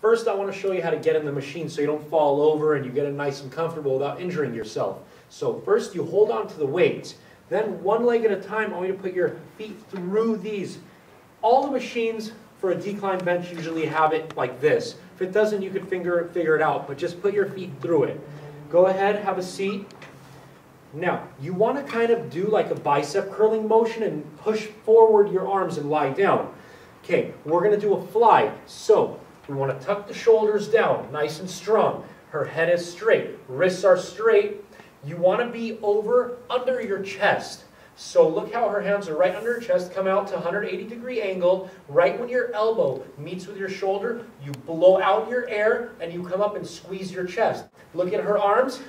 First, I want to show you how to get in the machine so you don't fall over and you get it nice and comfortable without injuring yourself. So first, you hold on to the weights. Then, one leg at a time, I want you to put your feet through these. All the machines for a decline bench usually have it like this. If it doesn't, you can figure it out, but just put your feet through it. Go ahead, have a seat. Now, you want to kind of do like a bicep curling motion and push forward your arms and lie down. Okay, we're going to do a fly. So, we want to tuck the shoulders down, nice and strong. Her head is straight, wrists are straight. You want to be under your chest. So look how her hands are right under her chest, come out to 180-degree angle. Right when your elbow meets with your shoulder, you blow out your air and you come up and squeeze your chest. Look at her arms.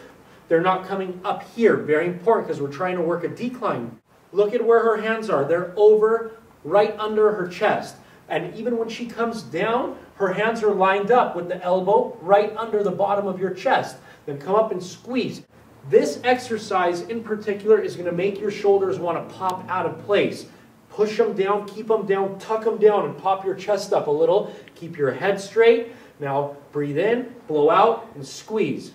They're not coming up here. Very important because we're trying to work a decline. Look at where her hands are. They're right under her chest. And even when she comes down, her hands are lined up with the elbow right under the bottom of your chest. Then come up and squeeze. This exercise in particular is going to make your shoulders want to pop out of place. Push them down, keep them down, tuck them down, and pop your chest up a little. Keep your head straight. Now breathe in, blow out, and squeeze.